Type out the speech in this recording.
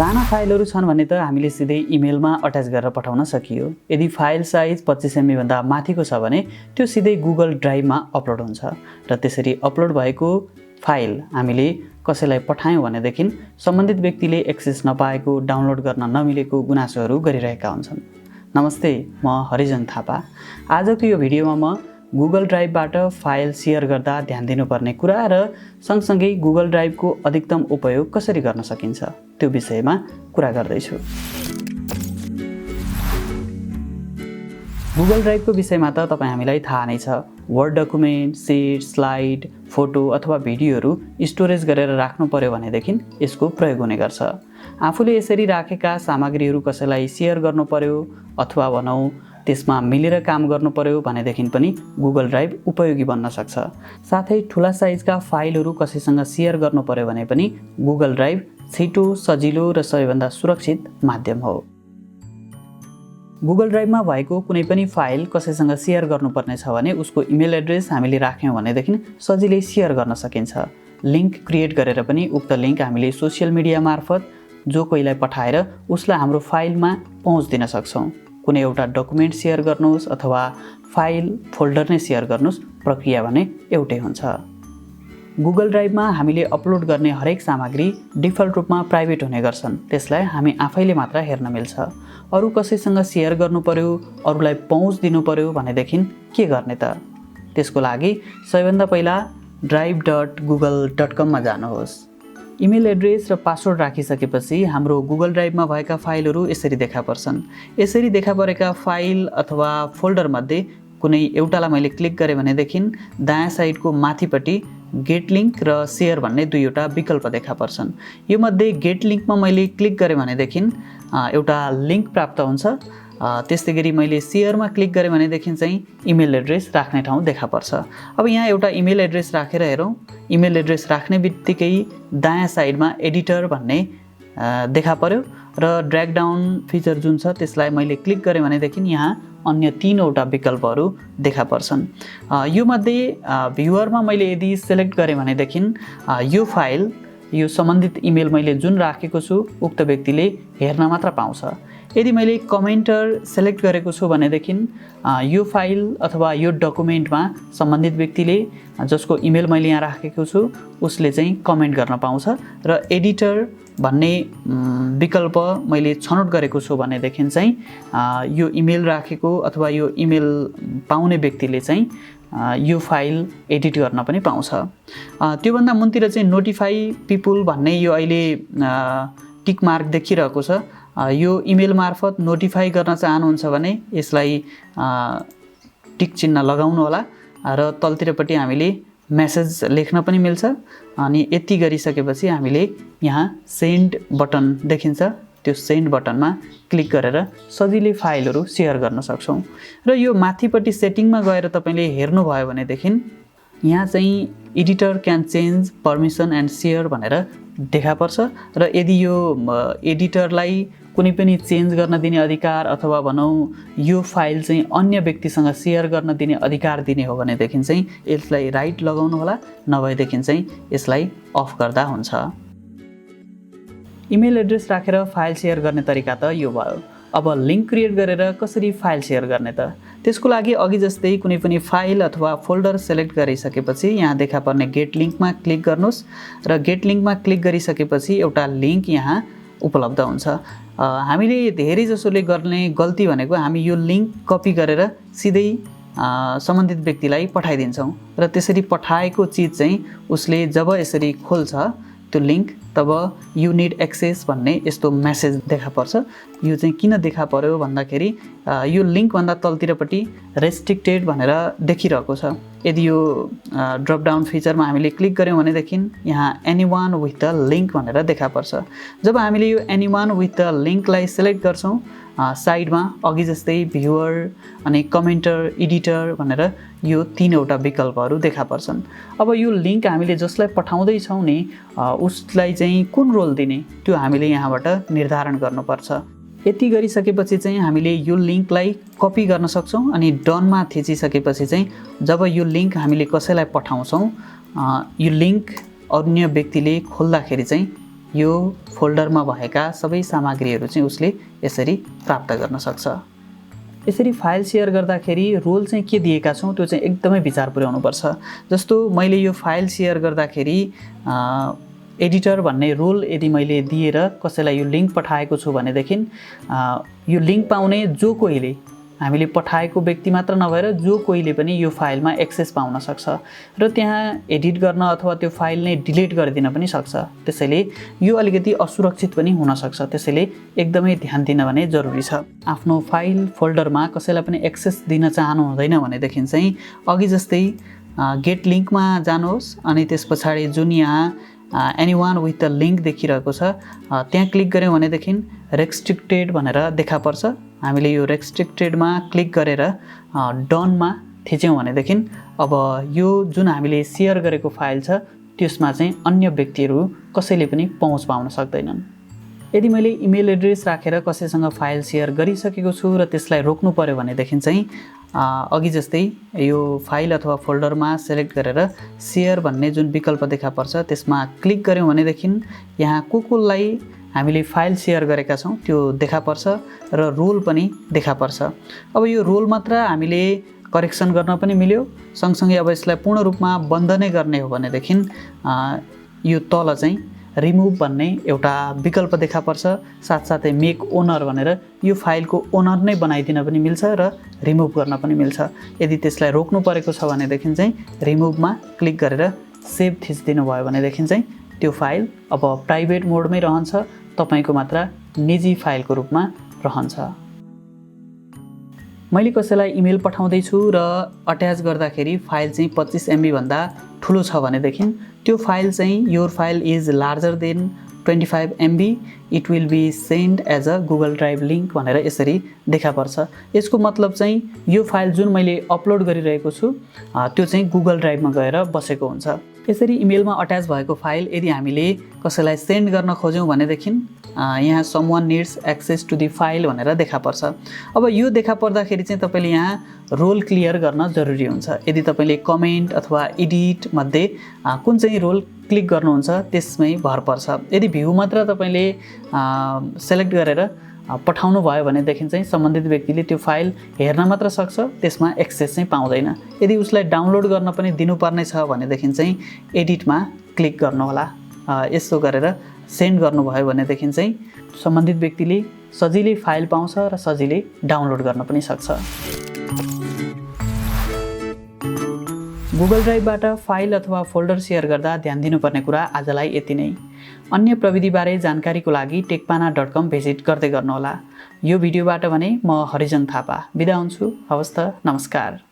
साना फाइलहरू छन् भने त हामीले सिधै इमेलमा अट्याच गरेर पठाउन सकियो। यदि फाइल साइज 25 MB भन्दा माथिको छ भने त्यो सिधै गुगल ड्राइभमा अपलोड हुन्छ र त्यसरी अपलोड भएको फाइल हामीले कसैलाई पठायौं भनेदेखि सम्बन्धित व्यक्तिले एक्सेस नपाएको, डाउनलोड गर्न नमिलेको गुनासोहरू गरिरहेका हुन्छन्। नमस्ते, म हरिजन थापा। आजको यो भिडियोमा म गुगल ड्राइभबाट फाइल सेयर गर्दा ध्यान दिनुपर्ने कुरा र सँगसँगै गुगल ड्राइभको अधिकतम उपयोग कसरी गर्न सकिन्छ त्यो विषयमा कुरा गर्दैछु। गुगल ड्राइभको विषयमा त तपाईँ हामीलाई थाहा नै छ। Word document, sheet, slide, photo अथवा भिडियोहरू स्टोरेज गरेर राख्नु पर्यो भनेदेखि यसको प्रयोग हुने गर्छ। आफूले यसरी राखेका सामग्रीहरू कसैलाई सेयर गर्नु पर्यो अथवा भनौँ त्यसमा मिलेर काम गर्नु पर्यो भनेदेखि पनि गुगल ड्राइभ उपयोगी बन्न सक्छ। साथै ठुला साइजका फाइलहरू कसैसँग सेयर गर्नु पर्यो भने पनि गुगल ड्राइभ छिटो, सजिलो र सबैभन्दा सुरक्षित माध्यम हो। गुगल ड्राइभमा भएको कुनै पनि फाइल कसैसँग सेयर गर्नुपर्ने छ भने उसको इमेल एड्रेस हामीले राख्यौँ भनेदेखि सजिलै सेयर गर्न सकिन्छ। लिङ्क क्रिएट गरेर पनि उक्त लिङ्क हामीले सोसियल मिडिया मार्फत जो कोहीलाई पठाएर उसलाई हाम्रो फाइलमा पहुँच दिन सक्छौँ। कुनै एउटा डकुमेन्ट सेयर गर्नुहोस् अथवा फाइल, फोल्डर नै सेयर गर्नुहोस्, प्रक्रिया भने एउटै हुन्छ। गुगल ड्राइभमा हामीले अपलोड गर्ने हरेक सामग्री डिफल्ट रूपमा प्राइभेट हुने गर्छन्। त्यसलाई हामी आफैले मात्र हेर्न मिल्छ। अरू कसैसँग सेयर गर्नु पर्यो, अरूलाई पहुँच दिनु पर्यो भनेदेखि के गर्ने त? त्यसको लागि सबैभन्दा पहिला drive.google.com मा जानुहोस्। इमेल एड्रेस र पासवर्ड राखिसकेपछि हाम्रो गुगल ड्राइभमा भएका फाइलहरू यसरी देखा पर्छन्। यसरी देखा परेका फाइल अथवा फोल्डरमध्ये कुनै एउटालाई मैले क्लिक गरेँ भनेदेखि दायाँ साइडको माथिपट्टि गेट लिङ्क र सेयर भन्ने दुईवटा विकल्प देखा पर्छन्। यो मध्ये गेट लिङ्कमा मैले क्लिक गरेँ भनेदेखि एउटा लिङ्क प्राप्त हुन्छ। त्यस्तै गरी मैले सेयरमा क्लिक गरेँ भनेदेखि चाहिँ इमेल एड्रेस राख्ने ठाउँ देखा पर्छ। अब यहाँ एउटा इमेल एड्रेस राखेर हेरौँ। इमेल एड्रेस राख्ने बित्तिकै दायाँ साइडमा एडिटर भन्ने देखा पर्यो र ड्र्याग डाउन फिचर जुन छ त्यसलाई मैले क्लिक गरेँ भनेदेखि यहाँ अन्य 3वटा विकल्पहरू देखा पर्छन्। यो मध्ये भ्युअरमा मैले यदि सेलेक्ट गरेँ भनेदेखि यो फाइल, यो सम्बन्धित इमेल मैले जुन राखेको छु उक्त व्यक्तिले हेर्न मात्र पाउँछ। यदि मैले कमेन्टर सेलेक्ट गरेको छु भनेदेखि यो फाइल अथवा यो डकुमेन्टमा सम्बन्धित व्यक्तिले जसको इमेल मैले यहाँ राखेको छु उसले चाहिँ कमेन्ट गर्न पाउँछ र एडिटर भन्ने विकल्प मैले छनौट गरेको छु भनेदेखि चाहिँ यो इमेल राखेको अथवा यो इमेल पाउने व्यक्तिले चाहिँ यो फाइल एडिट गर्न पनि पाउँछ। त्योभन्दा मुनतिर चाहिँ नोटिफाई पिपुल भन्ने यो अहिले टिक मार्क देखिरहेको छ। यो इमेल मार्फत नोटिफाई गर्न चाहनुहुन्छ भने यसलाई टिक चिन्ह लगाउनु होला र तलतिरपट्टि हामीले मेसेज लेख्न पनि मिल्छ। अनि यति गरिसकेपछि हामीले यहाँ सेन्ड बटन देखिन्छ, त्यो सेन्ड बटनमा क्लिक गरेर सजिलै फाइलहरू सेयर गर्न सक्छौँ। र यो माथिपट्टि सेटिङमा गएर तपाईँले हेर्नुभयो भनेदेखि यहाँ चाहिँ editor can change permission and share भनेर देखा पर्छ र यदि यो एडिटरलाई कुनै पनि चेन्ज गर्न दिने अधिकार अथवा भनौँ यो फाइल चाहिँ अन्य व्यक्तिसँग सेयर गर्न दिने अधिकार दिने हो भनेदेखि चाहिँ यसलाई राइट लगाउनु होला, नभएदेखि चाहिँ यसलाई अफ गर्दा हुन्छ। इमेल एड्रेस राखेर फाइल सेयर गर्ने तरिका त यो भयो। अब लिङ्क क्रिएट गरेर कसरी फाइल सेयर गर्ने त? त्यसको लागि अघि जस्तै कुनै पनि फाइल अथवा फोल्डर सेलेक्ट गरिसकेपछि यहाँ देखा पर्ने गेट लिङ्कमा क्लिक गर्नुहोस् र गेट लिङ्कमा क्लिक गरिसकेपछि एउटा लिङ्क यहाँ उपलब्ध हुन्छ। हामीले धेरै जसोले गर्ने गल्ती भनेको हामी यो लिङ्क कपी गरेर सिधै सम्बन्धित व्यक्तिलाई पठाइदिन्छौँ र त्यसरी पठाएको चिज चाहिँ उसले जब यसरी खोल्छ त्यो लिङ्क तब यु निड एक्सेस भन्ने यस्तो मेसेज देखा पर्छ। यो चाहिँ किन देखा पर्यो भन्दाखेरि यो लिङ्कभन्दा तलतिरपट्टि रेस्ट्रिक्टेड भनेर देखिरहेको छ। यदि यो ड्रप डाउन फिचरमा हामीले क्लिक गऱ्यौँ भनेदेखि यहाँ एनीवान विथ द लिङ्क भनेर देखा पर्छ। जब हामीले यो एनीवान विथ द लिङ्कलाई सेलेक्ट गर्छौँ साइडमा अघि जस्तै भ्युअर अनि कमेन्टर, एडिटर भनेर यो 3वटा विकल्पहरू देखा पर्छन्। अब यो लिङ्क हामीले जसलाई पठाउँदैछौँ नि उसलाई चाहिँ कुन रोल दिने त्यो हामीले यहाँबाट निर्धारण गर्नुपर्छ। यति गरिसकेपछि चाहिँ हामीले यो लिङ्कलाई कपी गर्न सक्छौँ अनि डनमा थिचिसकेपछि चाहिँ जब यो लिङ्क हामीले कसैलाई पठाउँछौँ यो लिङ्क अन्य व्यक्तिले खोल्दाखेरि चाहिँ यो फोल्डरमा भएका सबै सामग्रीहरू चाहिँ उसले यसरी प्राप्त गर्न सक्छ। यसरी फाइल सेयर गर्दाखेरि रोल चाहिँ के दिएका छौँ त्यो चाहिँ एकदमै विचार पुर्याउनुपर्छ। जस्तो मैले यो फाइल सेयर गर्दाखेरि एडिटर भन्ने रोल यदि मैले दिएर कसैलाई यो लिङ्क पठाएको छु भनेदेखि यो लिङ्क पाउने जो कोहीले, हामीले पठाएको व्यक्ति मात्र नभएर जो कोहीले पनि यो फाइलमा एक्सेस पाउन सक्छ र त्यहाँ एडिट गर्न अथवा त्यो फाइल नै डिलिट गरिदिन पनि सक्छ। त्यसैले यो अलिकति असुरक्षित पनि हुन सक्छ। त्यसैले एकदमै ध्यान दिन भने जरुरी छ। आफ्नो फाइल फोल्डरमा कसैलाई पनि एक्सेस दिन चाहनु हुँदैन भनेदेखि चाहिँ अघि जस्तै गेट लिङ्कमा जानुहोस् अनि त्यसपछाडि जुन यहाँ एनीवान विथ द लिङ्क देखिरहेको छ त्यहाँ क्लिक गऱ्यौँ भनेदेखि रेस्ट्रिक्टेड भनेर देखा पर्छ। हामीले यो रेस्ट्रिक्टेडमा क्लिक गरेर डनमा थिच्यौँ भनेदेखि अब यो जुन हामीले सेयर गरेको फाइल छ त्यसमा चाहिँ अन्य व्यक्तिहरू कसैले पनि पहुँच पाउन सक्दैनन्। यदि मैले इमेल एड्रेस राखेर कसैसँग फाइल सेयर गरिसकेको छु र त्यसलाई रोक्नु पर्यो भनेदेखि चाहिँ अघि जस्तै यो फाइल अथवा फोल्डरमा सेलेक्ट गरेर सेयर भन्ने जुन विकल्प देखा पर्छ त्यसमा क्लिक गऱ्यौँ भनेदेखि यहाँ कोलाई हामीले फाइल सेयर गरेका छौँ त्यो देखा पर्छ र रोल पनि देखा पर्छ। अब यो रोल मात्र हामीले करेक्सन गर्न पनि मिल्यो, सँगसँगै अब यसलाई पूर्ण रूपमा बन्द नै गर्ने हो भनेदेखि यो तल चाहिँ रिमुभ भन्ने एउटा विकल्प देखा पर्छ। साथसाथै मेक ओनर भनेर यो फाइलको ओनर नै बनाइदिन पनि मिल्छ र रिमुभ गर्न पनि मिल्छ। यदि त्यसलाई रोक्नु परेको छ भनेदेखि चाहिँ रिमुभमा क्लिक गरेर सेभ थिच्दिनु भयो भनेदेखि चाहिँ त्यो फाइल अब प्राइभेट मोडमै रहन्छ, तपाईको मात्र निजी फाइलको रूपमा रहन्छ। मैले कसैलाई इमेल पठाउँदैछु र अट्याच गर्दाखेरि फाइल चाहिँ 25 MB भन्दा ठुलो छ भनेदेखि त्यो फाइल चाहिँ your file is larger than 25 MB it will be send as a Google drive link भनेर यसरी देखा पर्छ। यसको मतलब चाहिँ यो फाइल जुन मैले अपलोड गरिरहेको छु त्यो चाहिँ गुगल ड्राइभमा गएर बसेको हुन्छ। यसरी इमेलमा अट्याच भएको फाइल यदि हामीले कसैलाई सेन्ड गर्न खोज्यौँ भनेदेखि यहाँ someone needs access to the file भनेर देखा पर्छ। अब यो देखा पर्दाखेरि चाहिँ तपाईँले यहाँ रोल क्लियर गर्न जरुरी हुन्छ। यदि तपाईँले कमेन्ट अथवा एडिट मध्ये कुन चाहिँ रोल क्लिक गर्नुहुन्छ त्यसमै भर पर्छ। यदि भ्यू मात्र तपाईँले सेलेक्ट गरेर पठाउनु भयो भनेदेखि चाहिँ सम्बन्धित व्यक्तिले त्यो फाइल हेर्न मात्र सक्छ, त्यसमा एक्सेस चाहिँ पाउँदैन। यदि उसलाई डाउनलोड गर्न पनि दिनुपर्ने छ भनेदेखि चाहिँ एडिटमा क्लिक गर्नुहोला। यसो गरेर सेन्ड गर्नुभयो भनेदेखि चाहिँ सम्बन्धित व्यक्तिले सजिलै फाइल पाउँछ र सजिलै डाउनलोड गर्न पनि सक्छ। गुगल ड्राइभबाट फाइल अथवा फोल्डर सेयर गर्दा ध्यान दिनुपर्ने कुरा आजलाई यति नै। अन्य प्रविधिबारे जानकारीको लागि techpana.com भिजिट गर्दै गर्नुहोला। यो भिडियोबाट भने म हरिजन थापा बिदा हुन्छु। हवस् त, नमस्कार।